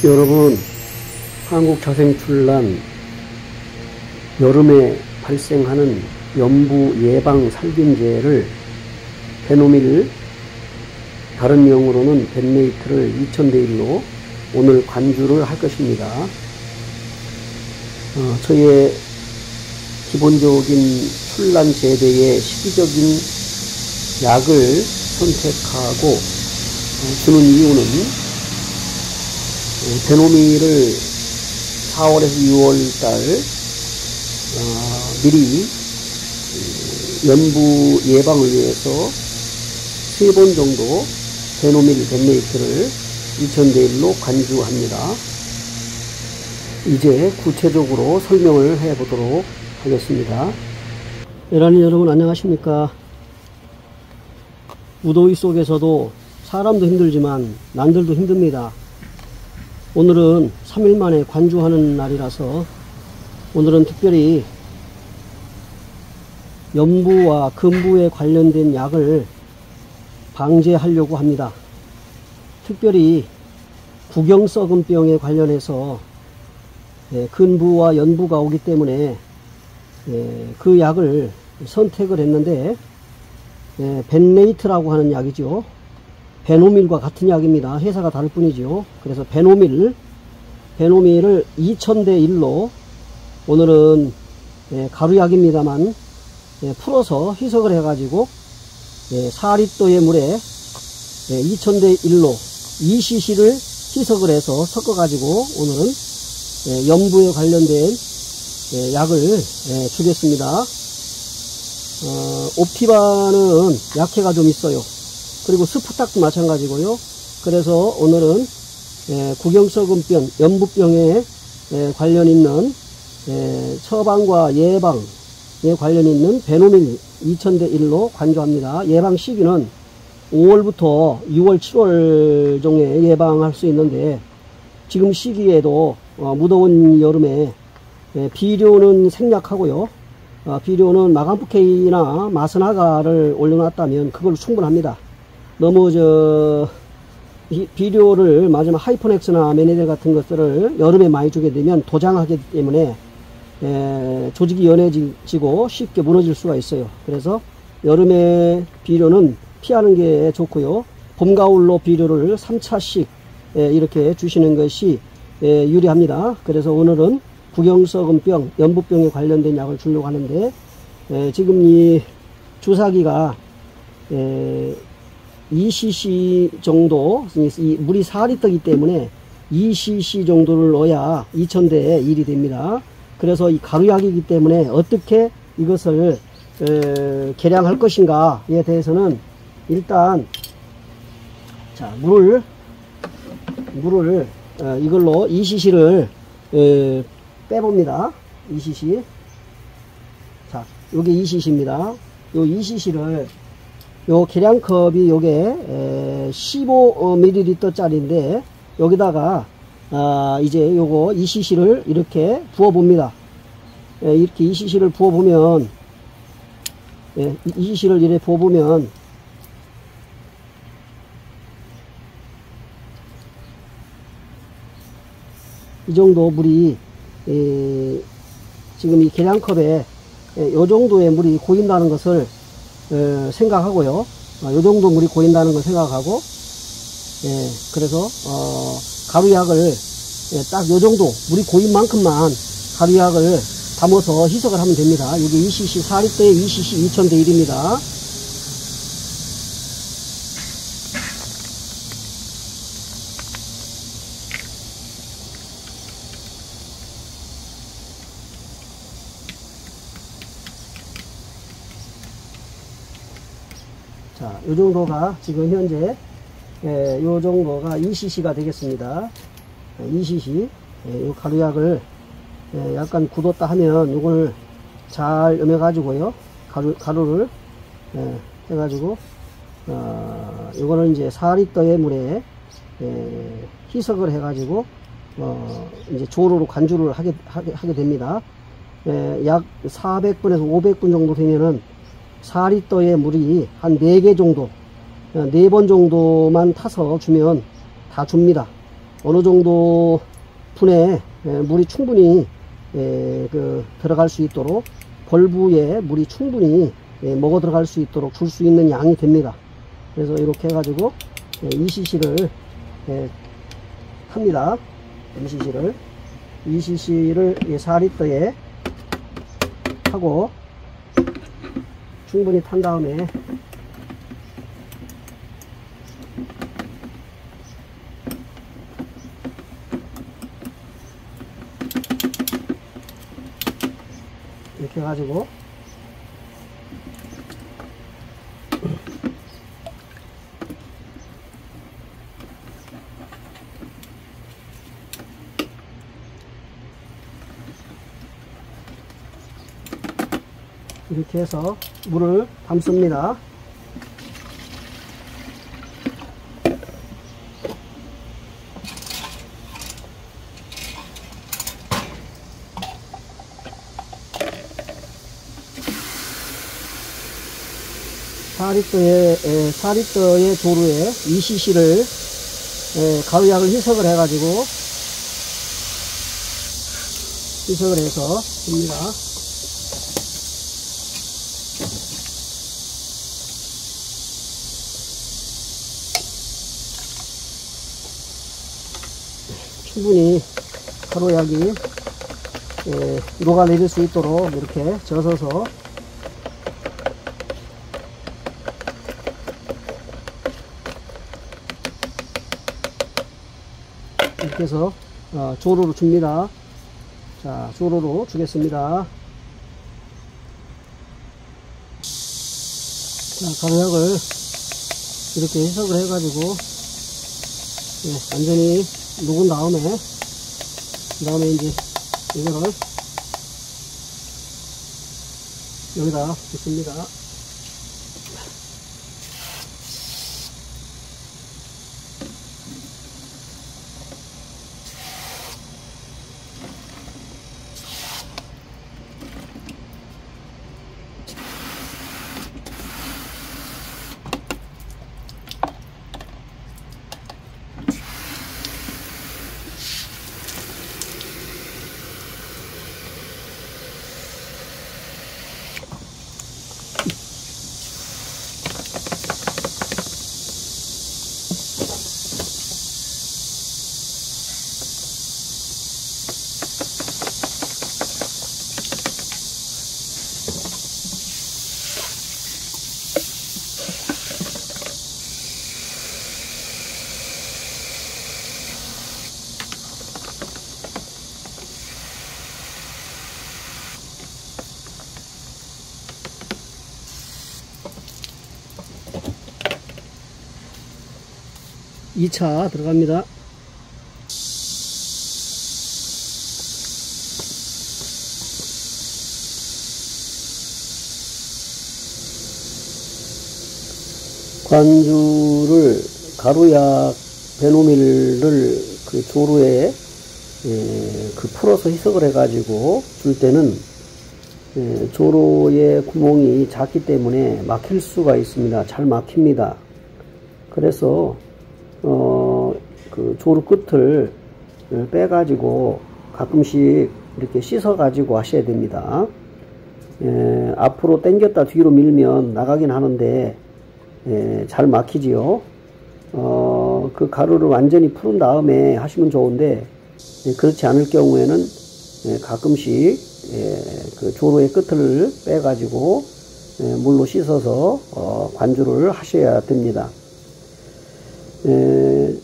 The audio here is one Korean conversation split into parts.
여러분, 한국 자생출란 여름에 발생하는 연부 예방 살균제를 베노밀, 다른 명으로는 벤네이트를 2000대1로 오늘 관주를 할 것입니다. 저의 기본적인 출란 제대의 시기적인 약을 선택하고 주는 이유는 베노밀을 4월에서 6월달 미리 연부 예방을 위해서 3번 정도 베노밀 벤네이트를 2000대1로 관주합니다. 이제 구체적으로 설명을 해보도록 하겠습니다. 에라니 여러분 안녕하십니까. 무더위 속에서도 사람도 힘들지만 난들도 힘듭니다. 오늘은 3일 만에 관주하는 날이라서 오늘은 특별히 연부와 근부에 관련된 약을 방제하려고 합니다. 특별히 구경썩은병에 관련해서 근부와 연부가 오기 때문에 그 약을 선택을 했는데 벤네이트라고 하는 약이죠. 베노밀과 같은 약입니다. 회사가 다를 뿐이죠. 그래서 베노밀을 2000대1로 오늘은 가루약입니다만 풀어서 희석을 해가지고 4리터의 물에 2000대1로 2cc를 희석을 해서 섞어가지고 오늘은 연부에 관련된 약을 주겠습니다. 옵티바는 약해가 좀 있어요. 그리고 스프탁도 마찬가지고요. 그래서 오늘은 구경썩은병, 연부병에 관련 있는 처방과 예방에 관련 있는 베노밀 2000대1로 관주합니다. 예방 시기는 5월부터 6월, 7월 중에 예방할 수 있는데 지금 시기에도 무더운 여름에 비료는 생략하고요. 비료는 마감프케이나 마스나가를 올려놨다면 그걸로 충분합니다. 너무 비료를 맞으면 하이퍼넥스나 메네델 같은 것들을 여름에 많이 주게 되면 도장하기 때문에 조직이 연해지고 쉽게 무너질 수가 있어요. 그래서 여름에 비료는 피하는 게 좋고요. 봄, 가을로 비료를 3차씩 이렇게 주시는 것이 유리합니다. 그래서 오늘은 구경썩은병, 연부병에 관련된 약을 주려고 하는데 지금 이 주사기가 2cc 정도, 이 물이 4리터이기 때문에 2cc 정도를 넣어야 2000대1이 됩니다. 그래서 이 가루약이기 때문에 어떻게 이것을 계량할 것인가에 대해서는 일단 자 물을 이걸로 2cc를 빼봅니다. 2cc. 자, 요게 2cc입니다. 요 2cc를 요 계량컵이 요게 15ml 짜리인데 여기다가 이제 요거 2cc를 이렇게 부어 봅니다. 이렇게 2cc를 부어 보면 2cc를 이렇게 부어 보면 이 정도 물이 지금 이 계량컵에 요 정도의 물이 고인다는 것을 생각하고요. 요 정도 물이 고인다는 걸 생각하고 그래서 가루약을 딱 요 정도 물이 고인 만큼만 가루약을 담아서 희석을 하면 됩니다. 이게 2cc 4리터에 2cc 2000대1입니다. 자, 요 정도가 지금 현재 요 정도가 2cc가 되겠습니다. 2cc 요 가루약을 약간 굳었다 하면 요걸 잘 여매 가지고요. 가루를 해가지고 요거는 이제 4리터의 물에 희석을 해가지고 이제 조로로 관주를 하게 됩니다. 약 400분에서 500분 정도 되면은 4리터의 물이 한 4개 정도, 4번 정도만 타서 주면 다 줍니다. 어느 정도 분에 물이 충분히 들어갈 수 있도록 벌브에 물이 충분히 먹어 들어갈 수 있도록 줄 수 있는 양이 됩니다. 그래서 이렇게 해가지고 2cc를 합니다. 2cc를 4리터에 하고 충분히 탄 다음에 이렇게 해가지고 이렇게 해서 물을 담습니다. (4리터의) 조루에 2cc를 가루약을 희석을 해가지고 희석을 해서 줍니다. 충분히 가루약이 녹아내릴 수 있도록 이렇게 젖어서 이렇게 해서 조로로 줍니다. 자, 조로로 주겠습니다. 자, 가루약을 이렇게 해석을 해가지고 완전히 녹은 다음에 그 다음에 이제 이거를 여기다 붓습니다. (2차) 들어갑니다. 관주를 가루약 베노밀을 그 조루에 풀어서 희석을 해가지고 줄 때는 조로의 구멍이 작기 때문에 막힐 수가 있습니다. 잘 막힙니다. 그래서 그 조루 끝을 빼가지고 가끔씩 이렇게 씻어 가지고 하셔야 됩니다. 앞으로 당겼다 뒤로 밀면 나가긴 하는데 잘 막히지요. 그 가루를 완전히 풀은 다음에 하시면 좋은데 그렇지 않을 경우에는 가끔씩 그 조로의 끝을 빼가지고 물로 씻어서 관주를 하셔야 됩니다.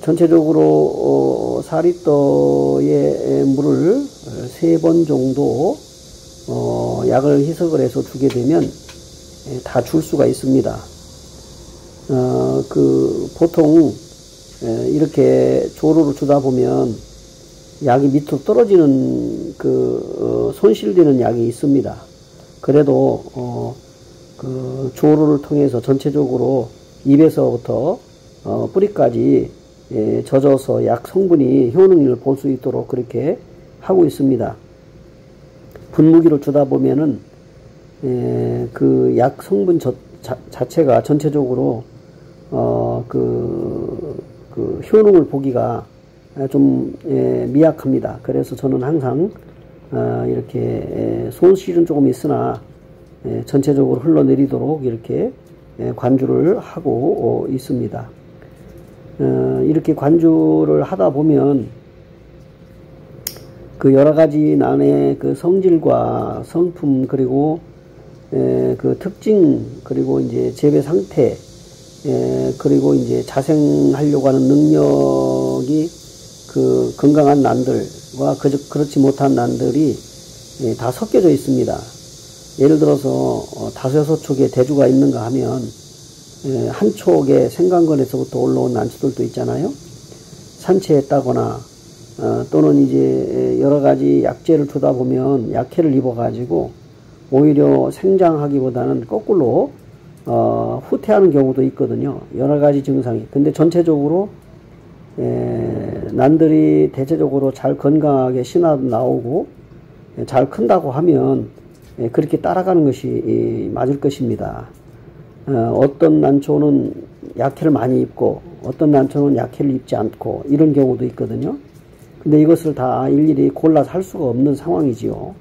전체적으로 4리터의 물을 3번 정도 약을 희석을 해서 주게 되면 다 줄 수가 있습니다. 보통 이렇게 조로로 주다 보면 약이 밑으로 떨어지는 손실되는 약이 있습니다. 그래도 조로를 통해서 전체적으로 입에서부터 뿌리까지 젖어서 약 성분이 효능을 볼 수 있도록 그렇게 하고 있습니다. 분무기로 주다 보면은 그 약 성분 자체가 전체적으로 그 효능을 보기가 좀 미약합니다. 그래서 저는 항상 이렇게 손실은 조금 있으나 전체적으로 흘러내리도록 이렇게 관주를 하고 있습니다. 이렇게 관주를 하다 보면 그 여러가지 난의 그 성질과 성품, 그리고 그 특징, 그리고 이제 재배 상태, 그리고 이제 자생하려고 하는 능력이 그 건강한 난들과 그렇지 못한 난들이 다 섞여져 있습니다. 예를 들어서 5-6촉의 대주가 있는가 하면 한 촉의 생강건에서부터 올라온 난초들도 있잖아요. 산채했다거나 또는 이제 여러 가지 약재를 주다 보면 약해를 입어가지고 오히려 생장하기보다는 거꾸로 후퇴하는 경우도 있거든요. 여러 가지 증상이. 근데 전체적으로 난들이 대체적으로 잘 건강하게 신화도 나오고 잘 큰다고 하면 그렇게 따라가는 것이 맞을 것입니다. 어떤 난초는 약해를 많이 입고 어떤 난초는 약해를 입지 않고 이런 경우도 있거든요. 근데 이것을 다 일일이 골라서 할 수가 없는 상황이지요.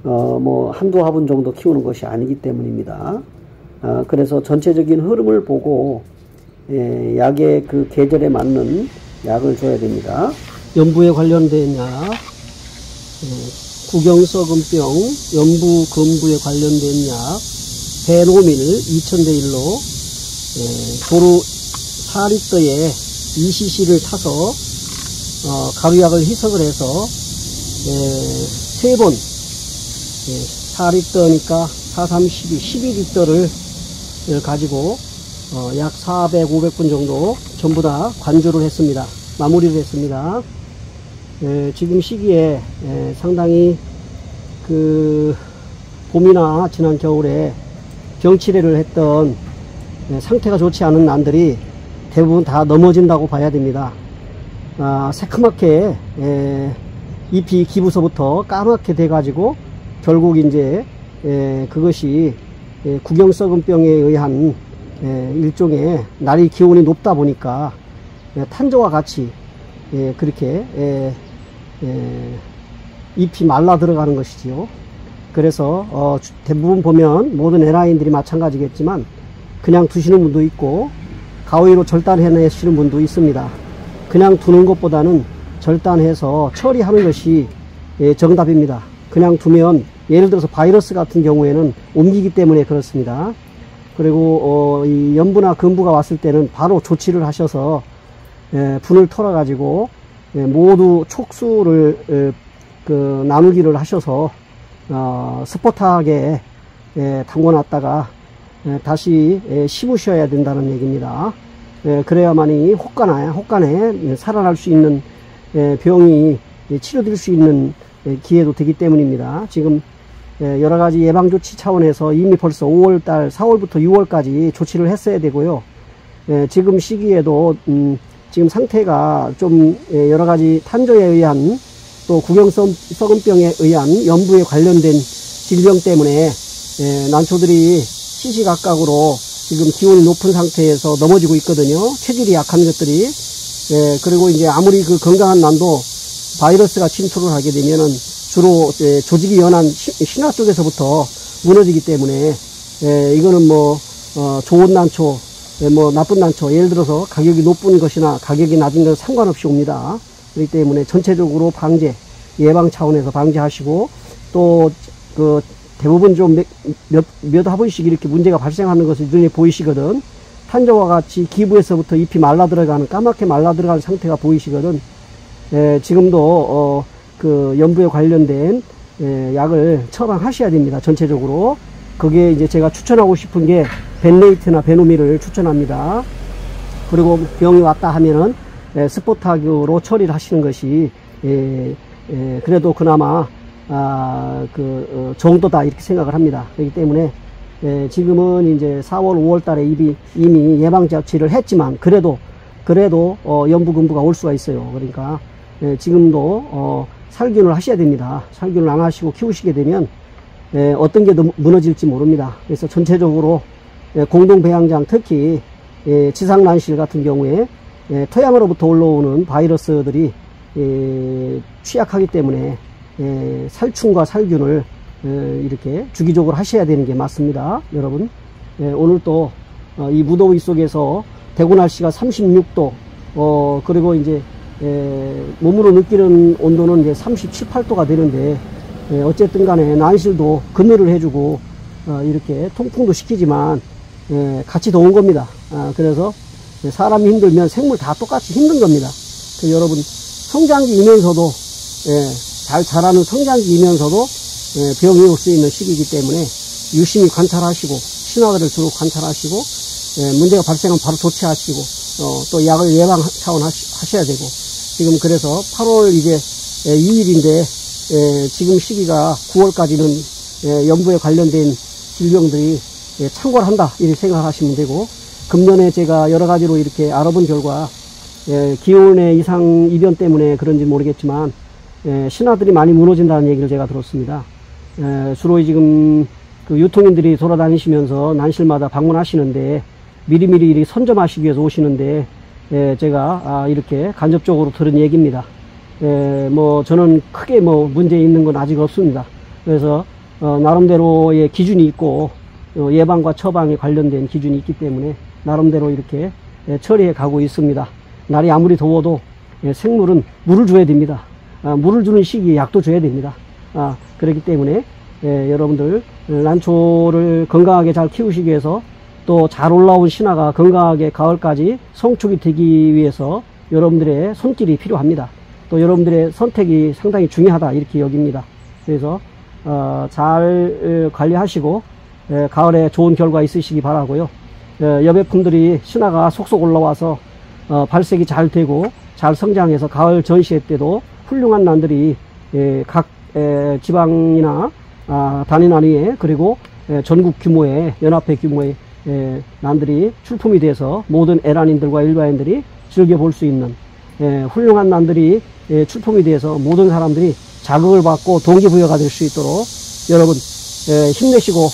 뭐 한두 화분 정도 키우는 것이 아니기 때문입니다. 그래서 전체적인 흐름을 보고 약의 그 계절에 맞는 약을 줘야 됩니다. 연부에 관련된 약, 구경석은병, 연부, 건부에 관련된 약, 베노밀 2000대 1로 도루 4리터에 2cc를 타서 가루약을 희석을 해서 3번 4리터니까 4, 3, 12, 12리터를 가지고 약 400, 500분 정도 전부 다 관주를 했습니다. 마무리를 했습니다. 지금 시기에 상당히 그 봄이나 지난 겨울에 병치레를 했던 상태가 좋지 않은 난들이 대부분 다 넘어진다고 봐야 됩니다. 새카맣게 잎이 기부서부터 까맣게 돼 가지고 결국 이제 그것이 구경썩은병에 의한 일종의 날이 기온이 높다 보니까 탄저와 같이 그렇게 잎이 말라 들어가는 것이지요. 그래서 대부분 보면 모든 애라인들이 마찬가지겠지만 그냥 두시는 분도 있고 가위로 절단해내시는 분도 있습니다. 그냥 두는 것보다는 절단해서 처리하는 것이 정답입니다. 그냥 두면 예를 들어서 바이러스 같은 경우에는 옮기기 때문에 그렇습니다. 그리고 이 연부나 건부가 왔을 때는 바로 조치를 하셔서 분을 털어 가지고 모두 촉수를 나누기를 하셔서 스포트하게 담궈놨다가 다시 심으셔야 된다는 얘기입니다. 그래야만이 혹간에 살아날 수 있는 병이 치료될 수 있는 기회도 되기 때문입니다. 지금 여러 가지 예방조치 차원에서 이미 벌써 5월달, 4월부터 6월까지 조치를 했어야 되고요. 지금 시기에도 지금 상태가 좀 여러 가지 탄저에 의한 또 구경썩은병에 의한 연부에 관련된 질병 때문에 난초들이 시시각각으로 지금 기온이 높은 상태에서 넘어지고 있거든요. 체질이 약한 것들이. 그리고 이제 아무리 그 건강한 난도 바이러스가 침투를 하게 되면은 주로 조직이 연한 신화 쪽에서부터 무너지기 때문에 이거는 뭐 좋은 난초, 뭐 나쁜 난초, 예를 들어서 가격이 높은 것이나 가격이 낮은 것은 상관없이 옵니다. 그렇기 때문에 전체적으로 방제, 예방 차원에서 방제하시고 또 그 대부분 좀 몇 화분씩 이렇게 문제가 발생하는 것이 눈에 보이시거든. 탄저와 같이 기부에서부터 잎이 말라 들어가는, 까맣게 말라 들어가는 상태가 보이시거든. 지금도 그 연부에 관련된 약을 처방하셔야 됩니다. 전체적으로. 거기에 이제 제가 추천하고 싶은 게 벤레이트나 베노밀을 추천합니다. 그리고 병이 왔다 하면은 스포트하기로 처리를 하시는 것이 그래도 그나마 정도다 이렇게 생각을 합니다. 그렇기 때문에 지금은 이제 4월, 5월 달에 이미 예방조치를 했지만 그래도 연부, 건부가 올 수가 있어요. 그러니까 지금도 살균을 하셔야 됩니다. 살균을 안 하시고 키우시게 되면 어떤 게 더 무너질지 모릅니다. 그래서 전체적으로 공동배양장, 특히 지상난실 같은 경우에 토양으로부터 올라오는 바이러스들이 취약하기 때문에 살충과 살균을 이렇게 주기적으로 하셔야 되는 게 맞습니다. 여러분, 오늘 또 이 무더위 속에서 대구 날씨가 36도, 그리고 이제 몸으로 느끼는 온도는 이제 37, 8도가 되는데, 어쨌든 간에 난실도 그늘을 해주고 이렇게 통풍도 시키지만 같이 더운 겁니다. 그래서 사람이 힘들면 생물 다 똑같이 힘든 겁니다. 여러분, 성장기이면서도 잘 자라는 성장기이면서도 병이 올 수 있는 시기이기 때문에 유심히 관찰하시고 신화들을 주로 관찰하시고 문제가 발생하면 바로 조치하시고 또 약을 예방 차원 하셔야 되고, 지금 그래서 8월 이제 2일인데 지금 시기가 9월까지는 연부에 관련된 질병들이 창궐한다 이렇게 생각하시면 되고, 금년에 제가 여러 가지로 이렇게 알아본 결과 기온의 이상 이변 때문에 그런지 모르겠지만 신화들이 많이 무너진다는 얘기를 제가 들었습니다. 주로 지금 그 유통인들이 돌아다니시면서 난실마다 방문하시는데 미리미리 이렇게 선점하시기 위해서 오시는데 제가 이렇게 간접적으로 들은 얘기입니다. 뭐 저는 크게 뭐 문제 있는 건 아직 없습니다. 그래서 나름대로의 기준이 있고 예방과 처방에 관련된 기준이 있기 때문에 나름대로 이렇게 처리해 가고 있습니다. 날이 아무리 더워도 생물은 물을 줘야 됩니다. 물을 주는 시기에 약도 줘야 됩니다. 그렇기 때문에 여러분들 난초를 건강하게 잘 키우시기 위해서 또 잘 올라온 신화가 건강하게 가을까지 성축이 되기 위해서 여러분들의 손길이 필요합니다. 또 여러분들의 선택이 상당히 중요하다 이렇게 여깁니다. 그래서 잘 관리하시고 가을에 좋은 결과 있으시기 바라고요. 여배품들이 신화가 속속 올라와서 발색이 잘 되고 잘 성장해서 가을 전시회 때도 훌륭한 난들이 각 지방이나 단위 단위에 그리고 전국 규모의 연합회 규모의 난들이 출품이 돼서 모든 애란인들과 일반인들이 즐겨볼 수 있는 훌륭한 난들이 출품이 돼서 모든 사람들이 자극을 받고 동기부여가 될 수 있도록 여러분 힘내시고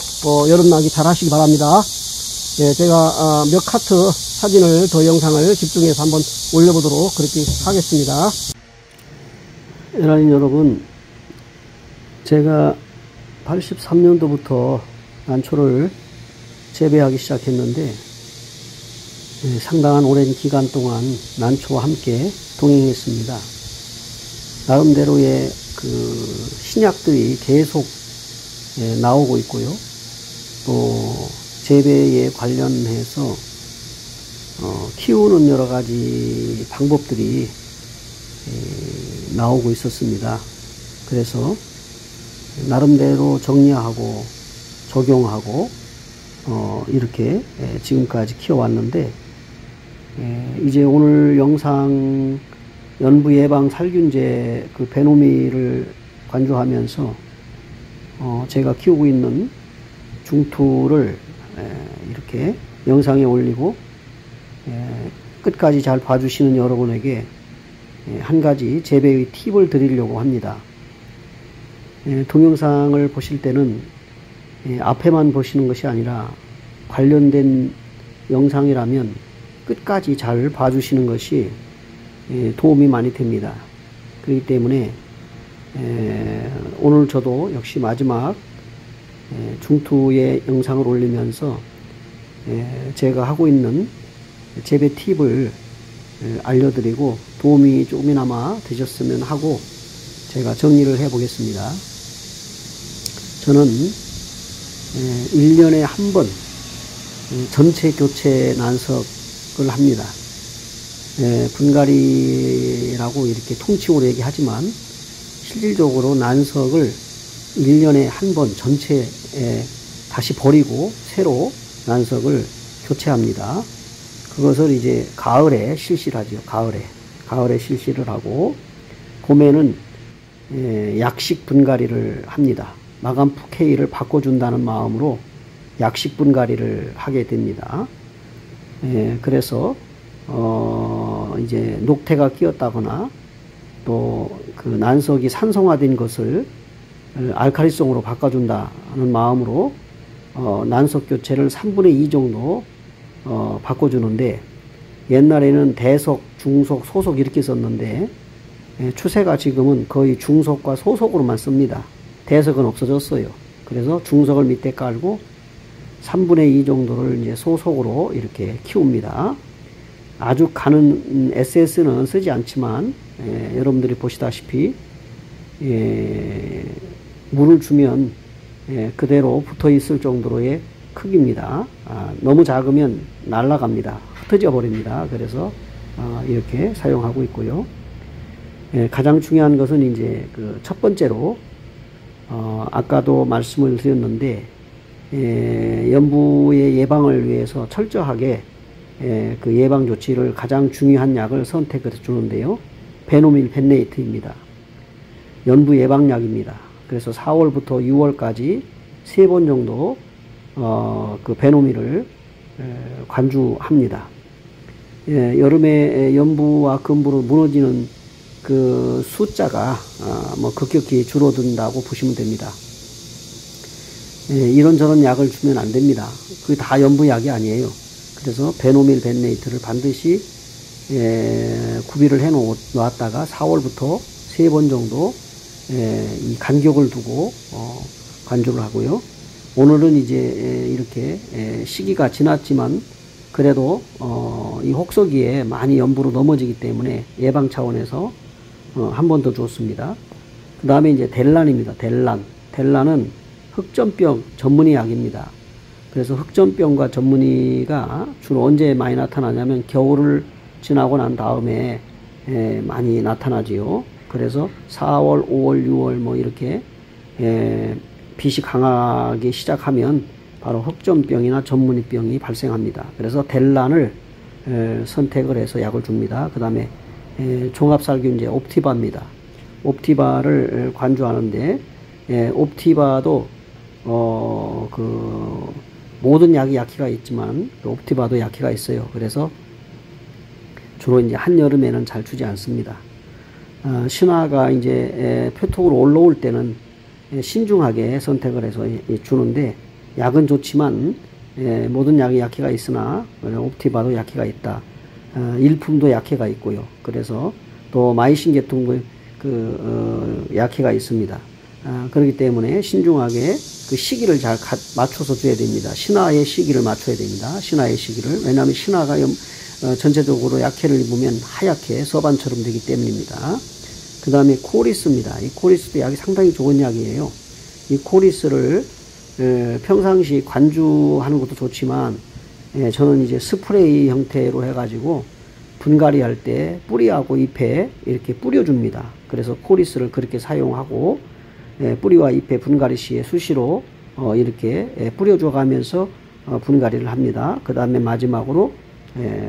여름나기 잘 하시기 바랍니다. 제가 몇 카트 사진을 더 영상을 집중해서 한번 올려보도록 그렇게 하겠습니다. 애란인 여러분, 제가 83년도부터 난초를 재배하기 시작했는데 상당한 오랜 기간 동안 난초와 함께 동행했습니다. 나름대로의 그 신약들이 계속 나오고 있고요. 또 재배에 관련해서 키우는 여러 가지 방법들이 나오고 있었습니다. 그래서 나름대로 정리하고 적용하고 이렇게 지금까지 키워왔는데, 이제 오늘 영상 연부 예방 살균제 그 베노미를 관조하면서 제가 키우고 있는 중투를 이렇게 영상에 올리고 끝까지 잘 봐주시는 여러분에게 한 가지 재배의 팁을 드리려고 합니다. 동영상을 보실 때는 앞에만 보시는 것이 아니라 관련된 영상이라면 끝까지 잘 봐주시는 것이 도움이 많이 됩니다. 그렇기 때문에 오늘 저도 역시 마지막 중투의 영상을 올리면서 제가 하고 있는 재배 팁을 알려드리고 도움이 조금이나마 되셨으면 하고 제가 정리를 해 보겠습니다. 저는 1년에 한 번 전체 교체 난석을 합니다. 분갈이라고 이렇게 통칭으로 얘기하지만 실질적으로 난석을 1년에 한 번 전체에 다시 버리고 새로 난석을 교체합니다. 그것을 이제 가을에 실시를 하죠. 가을에 실시를 하고 봄에는 약식 분갈이를 합니다. 마감 푸케이를 바꿔준다는 마음으로 약식 분갈이를 하게 됩니다. 그래서 이제 녹태가 끼었다거나 또 그 난석이 산성화된 것을 알칼리성으로 바꿔준다는 마음으로 난석 교체를 3분의 2 정도 바꿔주는데, 옛날에는 대속, 중속, 소속 이렇게 썼는데 추세가 지금은 거의 중속과 소속으로만 씁니다. 대속은 없어졌어요. 그래서 중속을 밑에 깔고 3분의 2 정도를 이제 소속으로 이렇게 키웁니다. 아주 가는 SS는 쓰지 않지만 여러분들이 보시다시피 물을 주면 그대로 붙어 있을 정도로의 크기입니다. 너무 작으면 날아갑니다. 흩어져 버립니다. 그래서 이렇게 사용하고 있고요. 가장 중요한 것은 이제 그 첫 번째로 아까도 말씀을 드렸는데 연부의 예방을 위해서 철저하게 그 예방 조치를 가장 중요한 약을 선택해서 주는데요. 베노밀 벤네이트입니다. 연부 예방약입니다. 그래서 4월부터 6월까지 3번 정도 그 베노밀을 관주합니다. 여름에 연부와 금부로 무너지는 그 숫자가 뭐 급격히 줄어든다고 보시면 됩니다. 이런저런 약을 주면 안 됩니다. 그게 다 연부약이 아니에요. 그래서 베노밀 벤네이트를 반드시 구비를 해 놓았다가 4월부터 3번 정도 이 간격을 두고 관주를 하고요. 오늘은 이제 이렇게 시기가 지났지만 그래도 이 혹서기에 많이 연부로 넘어지기 때문에 예방 차원에서 한 번 더 줬습니다. 그 다음에 이제 델란입니다. 델란은 흑점병 전문의 약입니다. 그래서 흑점병과 전문의가 주로 언제 많이 나타나냐면 겨울을 지나고 난 다음에 많이 나타나지요. 그래서 4월, 5월, 6월 뭐 이렇게 빛이 강하게 시작하면 바로 흑점병이나 전문의병이 발생합니다. 그래서 델란을 선택을 해서 약을 줍니다. 그 다음에 종합살균제 옵티바입니다. 옵티바를 관주하는데 옵티바도 그 모든 약이 약효가 있지만 옵티바도 약효가 있어요. 그래서 주로 이제 한여름에는 잘 주지 않습니다. 신화가 이제 표톡으로 올라올 때는 신중하게 선택을 해서 주는데 약은 좋지만 모든 약이 약효가 있으나 옵티바도 약효가 있다. 일품도 약효가 있고요. 그래서 또 마이신 계통도 약효가 있습니다. 그렇기 때문에 신중하게 그 시기를 잘 맞춰서 줘야 됩니다. 신화의 시기를 맞춰야 됩니다. 신화의 시기를. 왜냐하면 신화가 전체적으로 약효를 입으면 하얗게 서반처럼 되기 때문입니다. 그 다음에 코리스입니다. 이 코리스도 약이 상당히 좋은 약이에요. 이 코리스를 평상시 관주하는 것도 좋지만 저는 이제 스프레이 형태로 해가지고 분갈이 할 때 뿌리하고 잎에 이렇게 뿌려줍니다. 그래서 코리스를 그렇게 사용하고 뿌리와 잎에 분갈이 시에 수시로 이렇게 뿌려줘 가면서 분갈이를 합니다. 그 다음에 마지막으로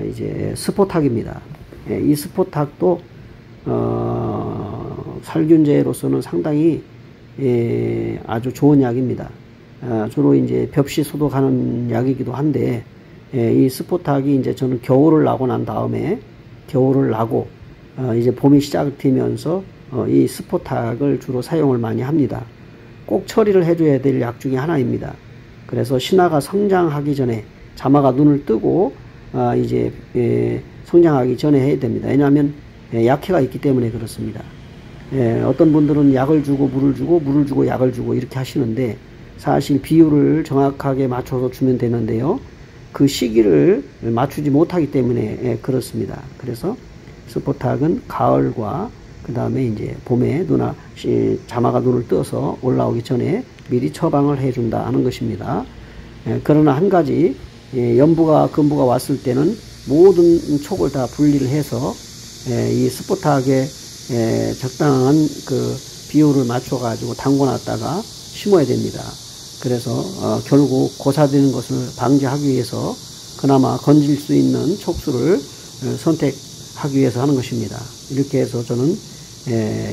이제 스포탁입니다. 이 스포탁도 살균제로서는 상당히 아주 좋은 약입니다. 주로 이제 벽시 소독하는 약이기도 한데 이 스포탁이 이제 저는 겨울을 나고 난 다음에 겨울을 나고 이제 봄이 시작되면서 이 스포탁을 주로 사용을 많이 합니다. 꼭 처리를 해줘야 될 약 중에 하나입니다. 그래서 신화가 성장하기 전에 자마가 눈을 뜨고 이제 성장하기 전에 해야 됩니다. 왜냐하면 약효가 있기 때문에 그렇습니다. 어떤 분들은 약을 주고 물을 주고 약을 주고 이렇게 하시는데 사실 비율을 정확하게 맞춰서 주면 되는데요. 그 시기를 맞추지 못하기 때문에 그렇습니다. 그래서 스포탁은 가을과 그 다음에 이제 봄에 자마가 눈을 떠서 올라오기 전에 미리 처방을 해준다 하는 것입니다. 그러나 한 가지 연부가 금부가 왔을 때는 모든 촉을 다 분리를 해서 이 스포탁에 적당한 그 비율을 맞춰 가지고 담궈 놨다가 심어야 됩니다. 그래서 결국 고사되는 것을 방지하기 위해서 그나마 건질 수 있는 촉수를 선택하기 위해서 하는 것입니다. 이렇게 해서 저는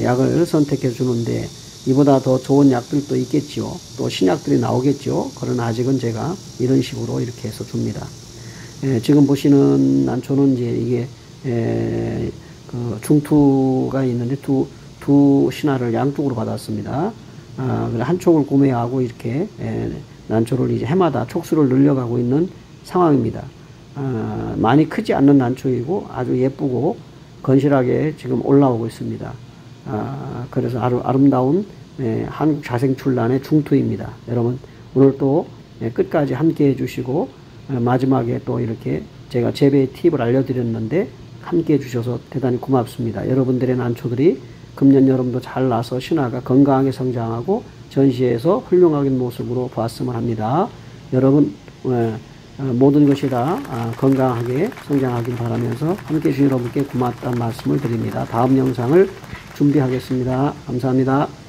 약을 선택해 주는데 이보다 더 좋은 약들도 있겠죠. 또 신약들이 나오겠죠. 그러나 아직은 제가 이런 식으로 이렇게 해서 줍니다. 지금 보시는 난초는 이제 이게 그 중투가 있는데 두 신화를 양쪽으로 받았습니다. 한쪽을 구매하고 이렇게 난초를 이제 해마다 촉수를 늘려가고 있는 상황입니다. 많이 크지 않는 난초이고 아주 예쁘고 건실하게 지금 올라오고 있습니다. 그래서 아름다운 한국 자생출란의 중투입니다. 여러분 오늘 또 끝까지 함께 해주시고 마지막에 또 이렇게 제가 재배 팁을 알려드렸는데 함께 해주셔서 대단히 고맙습니다. 여러분들의 난초들이 금년 여름도 잘 나서 신화가 건강하게 성장하고 전시에서 훌륭한 모습으로 보았으면 합니다. 여러분 모든 것이 다 건강하게 성장하길 바라면서 함께 해주신 여러분께 고맙다는 말씀을 드립니다. 다음 영상을 준비하겠습니다. 감사합니다.